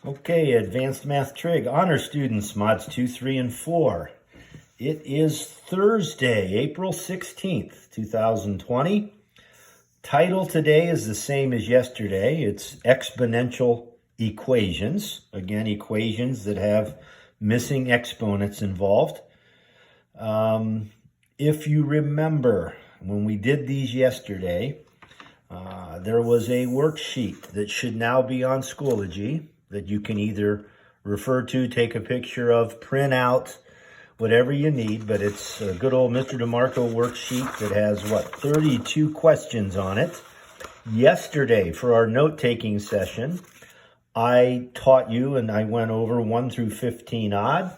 Okay, Advanced Math Trig, honor students, mods 2, 3, and 4. It is Thursday, April 16th, 2020. Title today is the same as yesterday. It's exponential equations. Again, equations that have missing exponents involved. If you remember, when we did these yesterday, there was a worksheet that should now be on Schoology that you can either refer to, take a picture of, print out, whatever you need. But it's a good old Mr. DeMarco worksheet that has, 32 questions on it. Yesterday, for our note-taking session, I taught you and I went over 1 through 15 odd.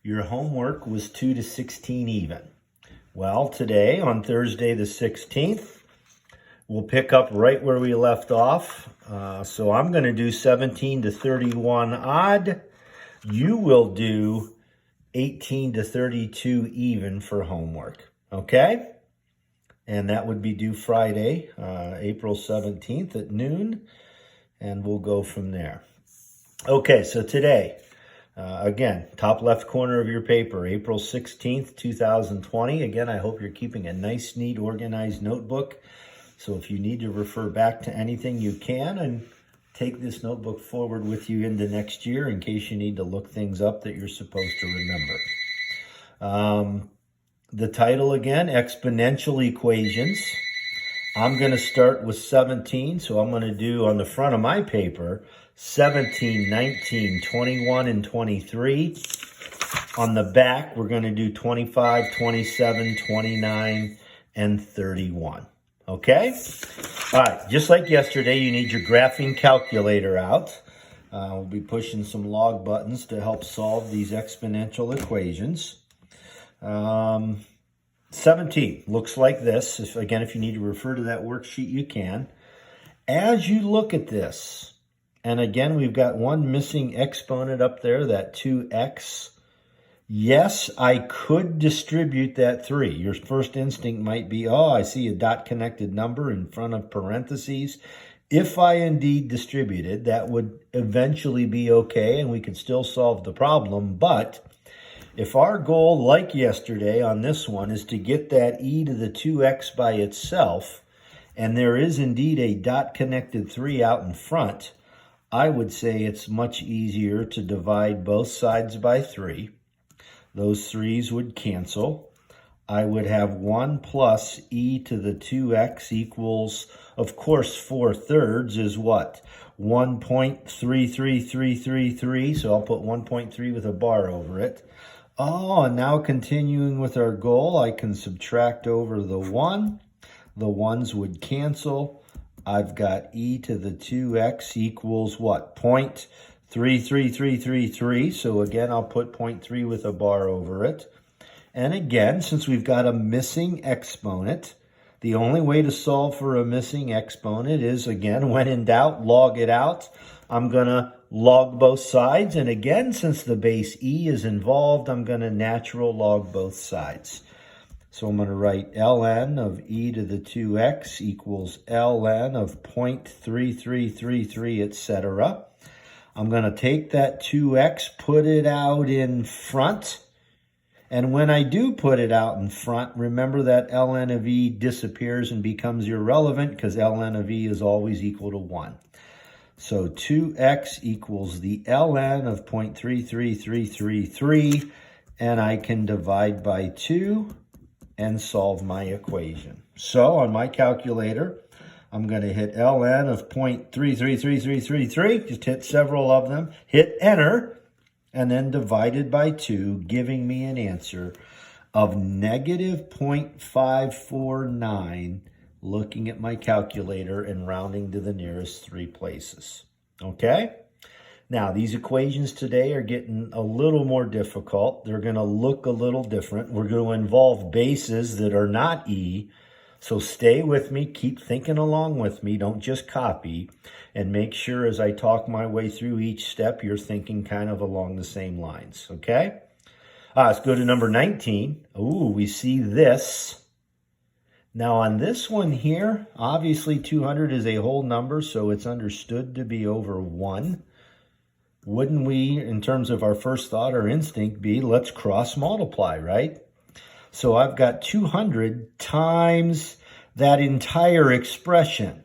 Your homework was 2 to 16 even. Well, today, on Thursday the 16th, we'll pick up right where we left off. So I'm going to do 17 to 31 odd. You will do 18 to 32 even for homework. Okay? And that would be due Friday, April 17th at noon. And we'll go from there. Okay, so today, again, top left corner of your paper, April 16th, 2020. Again, I hope you're keeping a nice, neat, organized notebook. So if you need to refer back to anything, you can, and take this notebook forward with you into next year in case you need to look things up that you're supposed to remember. The title again, Exponential Equations. I'm going to start with 17, so I'm going to do on the front of my paper 17, 19, 21, and 23. On the back, we're going to do 25, 27, 29, and 31. Okay? All right, just like yesterday, you need your graphing calculator out. We'll be pushing some log buttons to help solve these exponential equations. 17 looks like this. If you need to refer to that worksheet, you can. As you look at this, and again, we've got one missing exponent up there, that 2x. Yes, I could distribute that 3. Your first instinct might be, oh, I see a dot-connected number in front of parentheses. If I indeed distributed, that would eventually be okay, and we could still solve the problem. But if our goal, like yesterday on this one, is to get that e to the 2x by itself, and there is indeed a dot-connected 3 out in front, I would say it's much easier to divide both sides by 3. Those 3's would cancel. I would have 1 plus e to the 2x equals, of course, 4/3 is what? 1.33333, so I'll put 1.3 with a bar over it. Oh, and now continuing with our goal, I can subtract over the 1. The 1's would cancel. I've got e to the 2x equals what? 0.33333. So again, I'll put 0.3 with a bar over it. And again, since we've got a missing exponent, the only way to solve for a missing exponent is, again, when in doubt, log it out. I'm going to log both sides. And again, since the base e is involved, I'm going to natural log both sides. So I'm going to write ln of e to the 2x equals ln of 0.3333, etc. I'm going to take that 2x, put it out in front. And when I do put it out in front, remember that ln of e disappears and becomes irrelevant because ln of e is always equal to 1. So 2x equals the ln of 0.33333, and I can divide by 2 and solve my equation. So on my calculator, I'm going to hit ln of 0.333333, just hit several of them, hit enter, and then divided by 2, giving me an answer of negative 0.549, looking at my calculator and rounding to the nearest 3 places. Okay? Now, these equations today are getting a little more difficult. They're going to look a little different. We're going to involve bases that are not e. So stay with me, keep thinking along with me, don't just copy, and make sure as I talk my way through each step, you're thinking kind of along the same lines, okay? Let's go to number 19. Ooh, we see this. Now on this one here, obviously 200 is a whole number, so it's understood to be over 1. wouldn't we, in terms of our first thought or instinct, be let's cross multiply, right? So I've got 200 times that entire expression,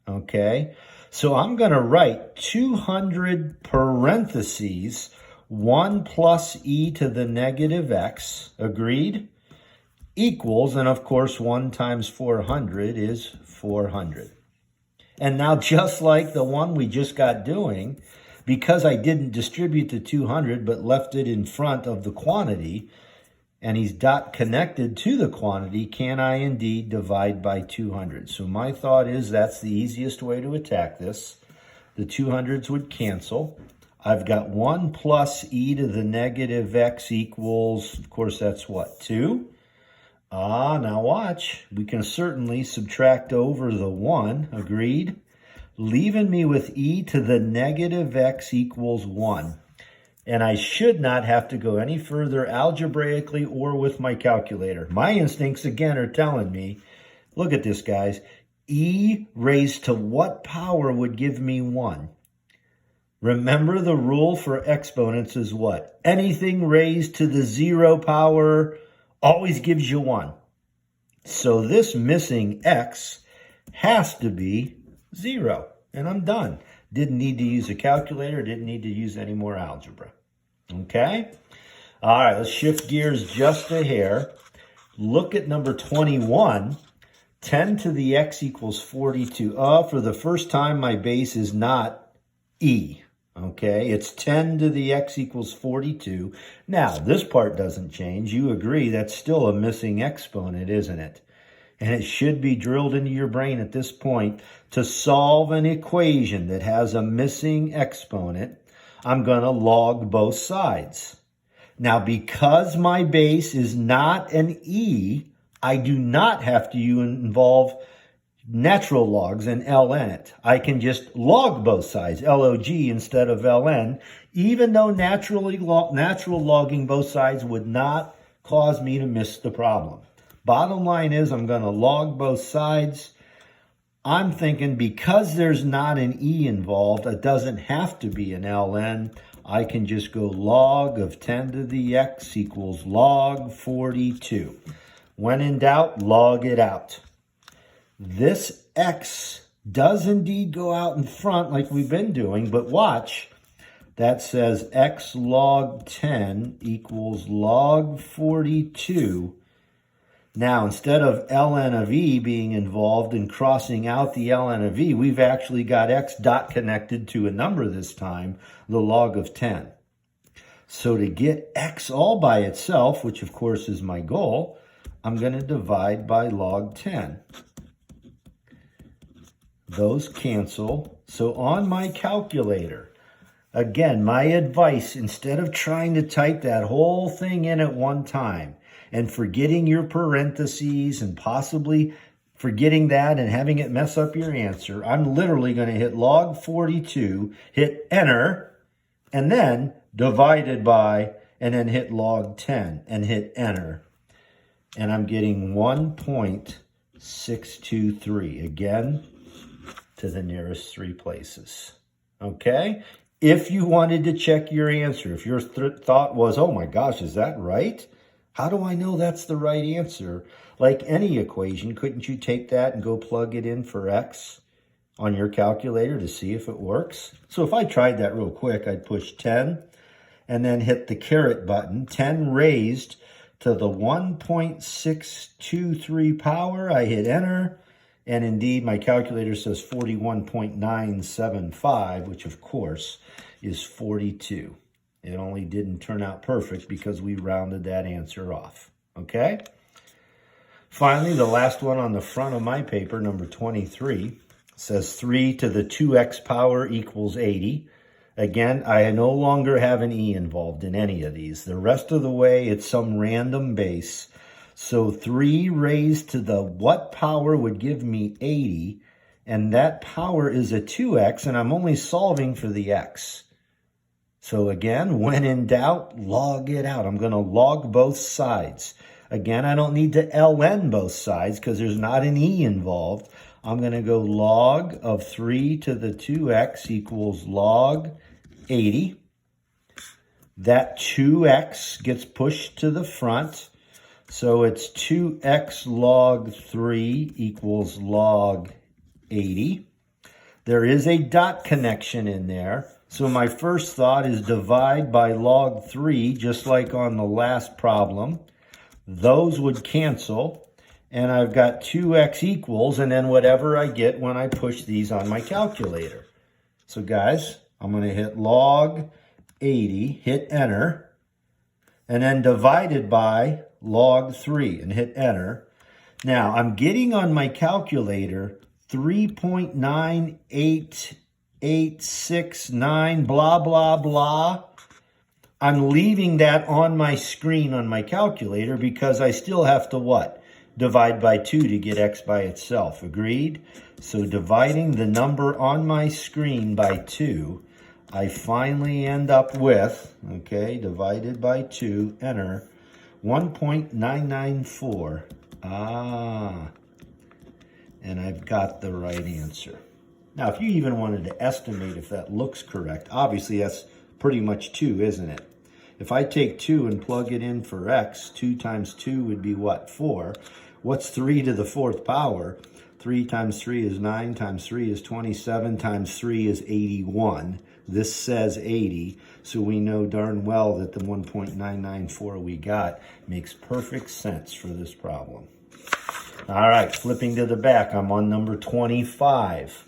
okay? So I'm going to write 200 parentheses 1 plus e to the negative x, agreed, equals, and of course 1 times 400 is 400. And now just like the one we just got doing, because I didn't distribute the 200 but left it in front of the quantity, and he's dot connected to the quantity, can I indeed divide by 200? So my thought is that's the easiest way to attack this. The 200s would cancel. I've got 1 plus e to the negative x equals, of course, that's what, 2? Now watch. We can certainly subtract over the 1, agreed? Leaving me with e to the negative x equals 1. And I should not have to go any further algebraically or with my calculator. My instincts, again, are telling me, look at this, guys. E raised to what power would give me 1? Remember the rule for exponents is what? Anything raised to the 0 power always gives you 1. So this missing x has to be 0. And I'm done. Didn't need to use a calculator. Didn't need to use any more algebra. Okay? All right, let's shift gears just a hair. Look at number 21. 10 to the x equals 42. For the first time, my base is not e. Okay, it's 10 to the x equals 42. Now, this part doesn't change. You agree that's still a missing exponent, isn't it? And it should be drilled into your brain at this point. To solve an equation that has a missing exponent, I'm going to log both sides. Now, because my base is not an e, I do not have to involve natural logs and ln it. I can just log both sides, log instead of ln, even though natural logging both sides would not cause me to miss the problem. Bottom line is I'm going to log both sides. I'm thinking because there's not an e involved, it doesn't have to be an ln. I can just go log of 10 to the x equals log 42. When in doubt, log it out. This x does indeed go out in front like we've been doing, but watch. That says x log 10 equals log 42. Now, instead of ln of e being involved in crossing out the ln of e, we've actually got x dot connected to a number this time, the log of 10. So to get x all by itself, which of course is my goal, I'm going to divide by log 10. Those cancel. So on my calculator, again, my advice, instead of trying to type that whole thing in at one time and forgetting your parentheses and possibly forgetting that and having it mess up your answer, I'm literally going to hit log 42, hit enter, and then divided by, and then hit log 10 and hit enter. And I'm getting 1.623. Again, to the nearest 3 places. Okay? If you wanted to check your answer, if your thought was, oh my gosh, is that right? How do I know that's the right answer? Like any equation, couldn't you take that and go plug it in for x on your calculator to see if it works? So if I tried that real quick, I'd push 10 and then hit the caret button, 10 raised to the 1.623 power. I hit enter. And indeed, my calculator says 41.975, which of course is 42. It only didn't turn out perfect because we rounded that answer off. Okay? Finally, the last one on the front of my paper, number 23, says 3 to the 2x power equals 80. Again, I no longer have an e involved in any of these. The rest of the way, it's some random base. So 3 raised to the what power would give me 80, and that power is a 2x, and I'm only solving for the x. So again, when in doubt, log it out. I'm going to log both sides. Again, I don't need to ln both sides because there's not an e involved. I'm going to go log of 3 to the 2x equals log 80. That 2x gets pushed to the front. So it's 2x log 3 equals log 80. There is a dot connection in there. So my first thought is divide by log 3, just like on the last problem. Those would cancel. And I've got 2x equals, and then whatever I get when I push these on my calculator. So guys, I'm going to hit log 80, hit enter, and then divided by log 3 and hit enter. Now, I'm getting on my calculator 3.98869, blah, blah, blah. I'm leaving that on my screen on my calculator because I still have to what? Divide by 2 to get x by itself. Agreed? So dividing the number on my screen by 2, I finally end up with, okay, divided by 2, enter, 1.994. And I've got the right answer. Now, if you even wanted to estimate if that looks correct, obviously that's pretty much 2, isn't it? If I take 2 and plug it in for x, 2 times 2 would be what? 4. What's 3 to the 4th power? 3 times 3 is 9, times 3 is 27, times 3 is 81. This says 80, so we know darn well that the 1.994 we got makes perfect sense for this problem. All right, flipping to the back, I'm on number 25.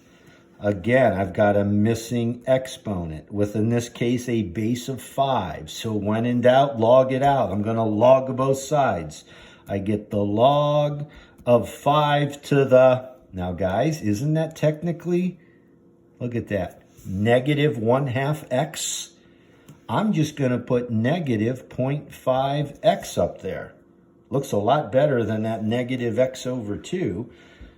Again, I've got a missing exponent with, in this case, a base of 5. So when in doubt, log it out. I'm going to log both sides. I get the log of 5 to the, now guys, isn't that technically, look at that, negative 1/2 x? I'm just going to put negative 0.5x up there. Looks a lot better than that negative x over 2,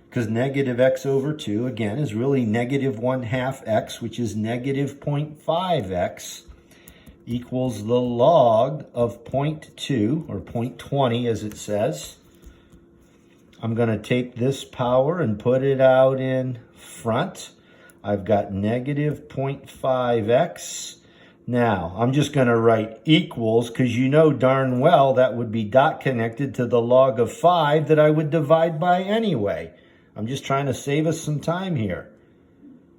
because negative x over 2, again, is really negative 1/2 x, which is negative 0.5x, equals the log of 0.2, or 0.20 as it says. I'm going to take this power and put it out in front. I've got negative 0.5x. Now, I'm just going to write equals, because you know darn well that would be dot connected to the log of 5 that I would divide by anyway. I'm just trying to save us some time here.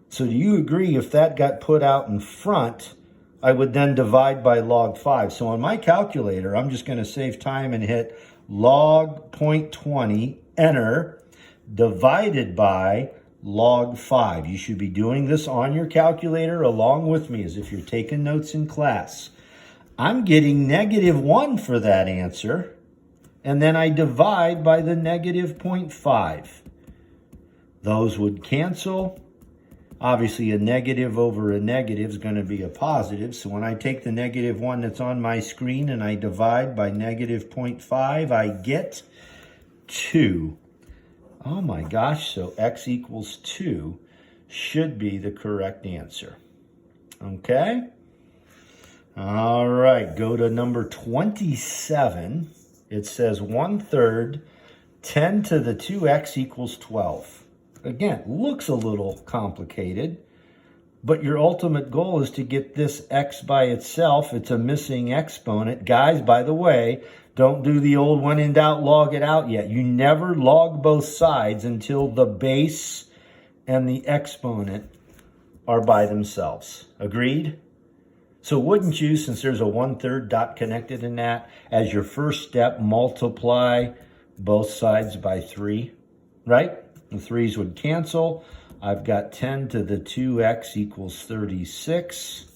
So do you agree if that got put out in front, I would then divide by log 5? So on my calculator, I'm just going to save time and hit log 0.20, enter, divided by log 5. You should be doing this on your calculator along with me as if you're taking notes in class. I'm getting negative 1 for that answer, and then I divide by the negative 0.5. Those would cancel. Obviously, a negative over a negative is going to be a positive. So when I take the negative 1 that's on my screen and I divide by negative 0.5, I get 2. Oh my gosh, so x equals 2 should be the correct answer. Okay? All right, go to number 27. It says 1/3, 10 to the 2x equals 12. Again, looks a little complicated, but your ultimate goal is to get this x by itself. It's a missing exponent. Guys, by the way, don't do the old when in doubt, log it out yet. You never log both sides until the base and the exponent are by themselves. Agreed? So wouldn't you, since there's a 1/3 dot connected in that, as your first step, multiply both sides by 3, right? The 3's would cancel. I've got 10 to the 2x equals 36.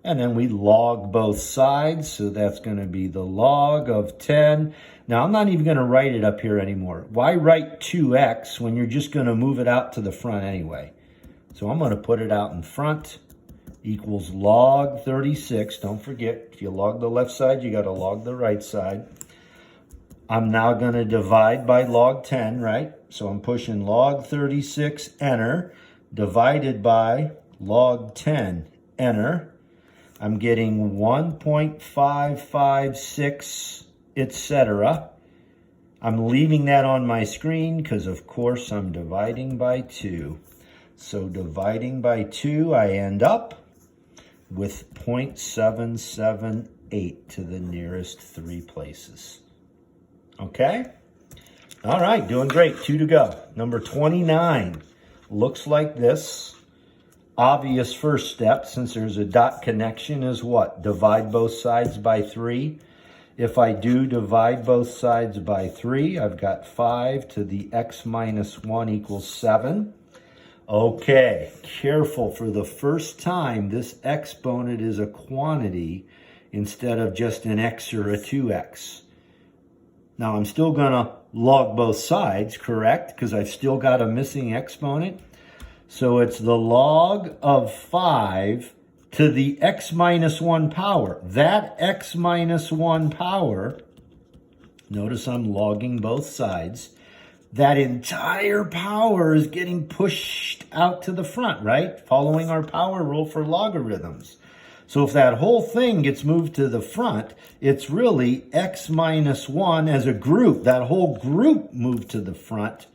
And then we log both sides, so that's going to be the log of 10. Now, I'm not even going to write it up here anymore. Why write 2x when you're just going to move it out to the front anyway? So I'm going to put it out in front, equals log 36. Don't forget, if you log the left side, you got to log the right side. I'm now going to divide by log 10, right? So I'm pushing log 36, enter, divided by log 10, enter. I'm getting 1.556, etc. I'm leaving that on my screen because, of course, I'm dividing by 2. So dividing by 2, I end up with 0.778 to the nearest 3 places. Okay? All right, doing great. 2 to go. Number 29 looks like this. Obvious first step, since there's a dot connection, is what? Divide both sides by 3. If I do divide both sides by 3, I've got 5 to the x minus 1 equals 7. Okay, careful. For the first time, this exponent is a quantity instead of just an x or a 2x. Now, I'm still going to log both sides, correct? Because I've still got a missing exponent. So it's the log of 5 to the x minus 1 power. That x minus 1 power, notice I'm logging both sides, that entire power is getting pushed out to the front, right? Following our power rule for logarithms. So if that whole thing gets moved to the front, it's really x minus 1 as a group. That whole group moved to the front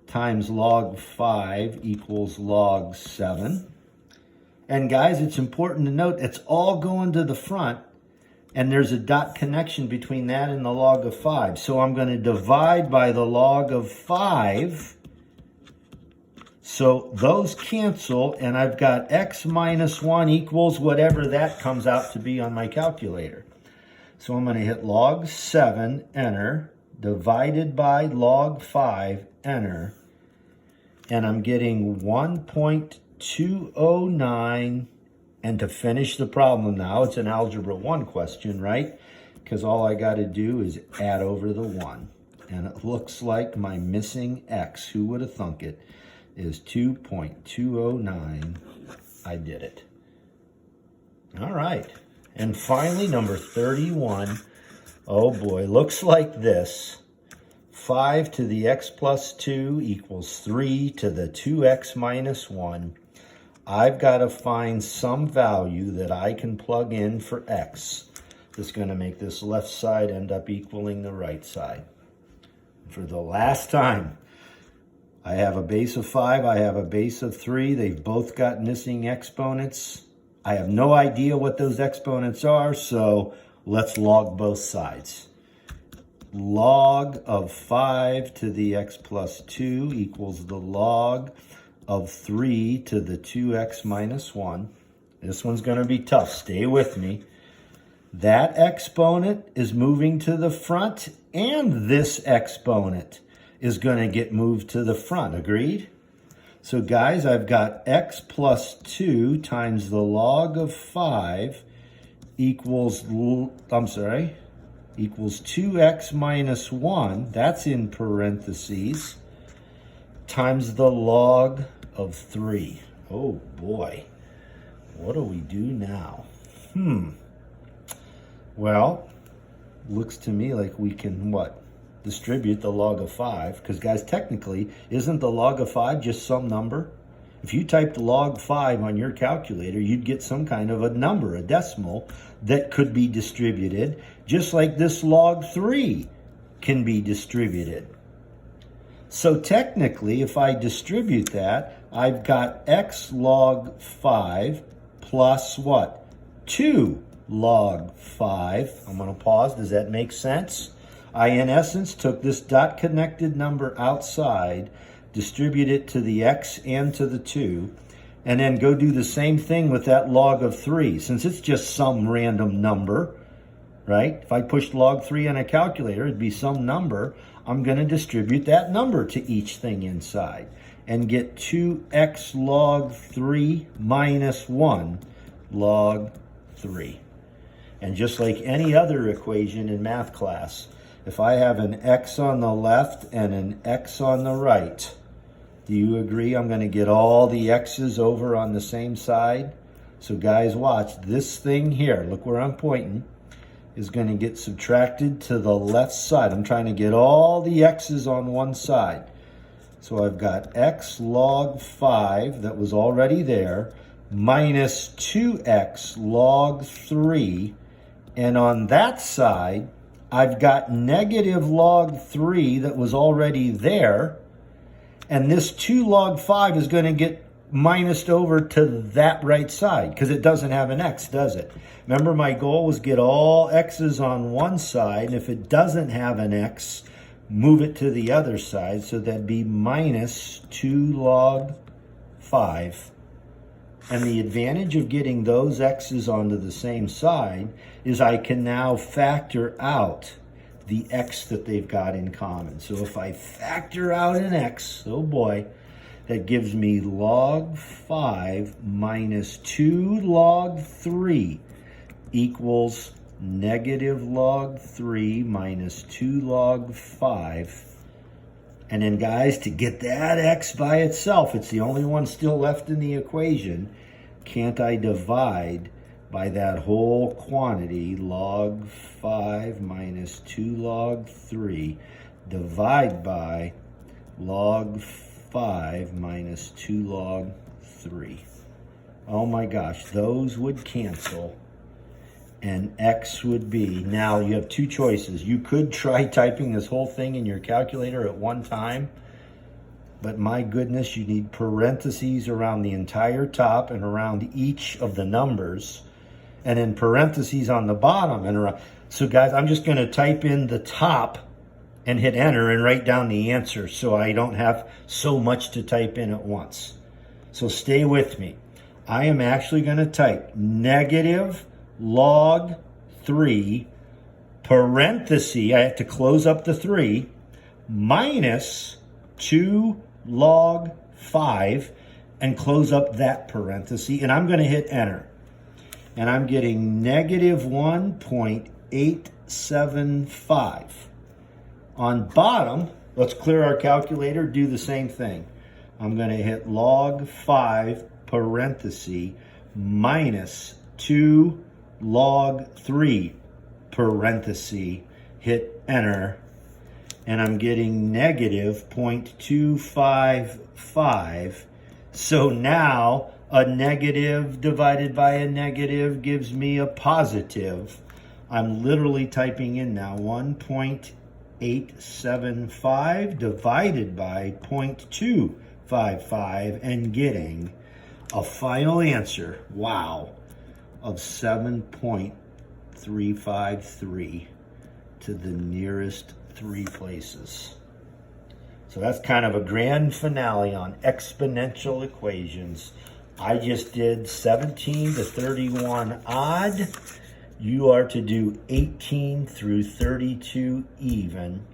times log 5 equals log 7. And guys, it's important to note it's all going to the front, and there's a dot connection between that and the log of 5. So I'm going to divide by the log of 5. So those cancel, and I've got x minus 1 equals whatever that comes out to be on my calculator. So I'm going to hit log 7, enter, divided by log 5, enter, and I'm getting 1.209. And to finish the problem now, it's an Algebra 1 question, right? Because all I got to do is add over the 1. And it looks like my missing x, who would have thunk it, is 2.209. I did it. All right. And finally, number 31. Oh boy, looks like this. 5 to the x plus 2 equals 3 to the 2x minus 1. I've got to find some value that I can plug in for x that's going to make this left side end up equaling the right side. For the last time, I have a base of 5, I have a base of 3. They've both got missing exponents. I have no idea what those exponents are, so let's log both sides. Log of 5 to the x plus 2 equals the log of 3 to the 2x minus 1. This one's going to be tough. Stay with me. That exponent is moving to the front, and this exponent is going to get moved to the front. Agreed? So guys, I've got x plus 2 times the log of 5 equals, equals 2x minus 1. That's in parentheses. Times the log of 3. Oh boy, what do we do now? Well, looks to me like we can, what? Distribute the log of 5. Because guys, technically, isn't the log of 5 just some number? If you typed log 5 on your calculator, you'd get some kind of a number, a decimal, that could be distributed, just like this log 3 can be distributed. So technically, if I distribute that, I've got x log 5 plus what? 2 log 5. I'm going to pause. Does that make sense? I, in essence, took this dot-connected number outside, distribute it to the x and to the 2, and then go do the same thing with that log of 3. Since it's just some random number, right? If I pushed log 3 on a calculator, it'd be some number. I'm going to distribute that number to each thing inside and get 2x log 3 minus 1 log 3. And just like any other equation in math class, if I have an x on the left and an x on the right, do you agree I'm going to get all the x's over on the same side? So guys, watch. This thing here, look where I'm pointing, is going to get subtracted to the left side. I'm trying to get all the x's on one side. So I've got x log 5 that was already there, minus 2x log 3. And on that side, I've got negative log 3 that was already there. And this 2 log 5 is going to get minused over to that right side because it doesn't have an x, does it? Remember, my goal was get all x's on one side, and if it doesn't have an x, move it to the other side, so that'd be minus 2 log 5. And the advantage of getting those x's onto the same side is I can now factor out the x that they've got in common. So if I factor out an x, oh boy, that gives me log 5 minus 2 log 3 equals negative log 3 minus 2 log 5. And then, guys, to get that x by itself, it's the only one still left in the equation. Can't I divide by that whole quantity, log 5 minus 2 log 3, divide by log 5 minus 2 log 3. Oh my gosh, those would cancel. And x would be, now you have two choices. You could try typing this whole thing in your calculator at one time, but my goodness, you need parentheses around the entire top and around each of the numbers, and then parentheses on the bottom and around. So guys, I'm just gonna type in the top and hit enter and write down the answer so I don't have so much to type in at once. So stay with me. I am actually gonna type negative log 3 parenthesis, I have to close up the 3, minus 2 log 5 and close up that parenthesis, and I'm going to hit enter. And I'm getting negative 1.875. On bottom, let's clear our calculator, do the same thing. I'm going to hit log 5 parenthesis minus 2 log 3 parenthesis, hit enter, and I'm getting negative 0.255. So now a negative divided by a negative gives me a positive. I'm literally typing in now 1.875 divided by 0.255 and getting a final answer, wow, of 7.353 to the nearest 3 places. So that's kind of a grand finale on exponential equations. I just did 17 to 31 odd. You are to do 18 through 32 even.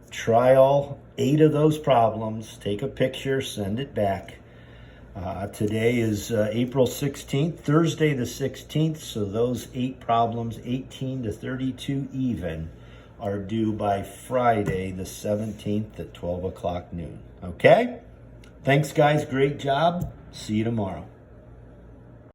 Try all 8 of those problems. Take a picture, send it back. Today is April 16th, Thursday the 16th, so those 8 problems, 18 to 32 even, are due by Friday the 17th at 12 o'clock noon. Okay? Thanks, guys. Great job. See you tomorrow.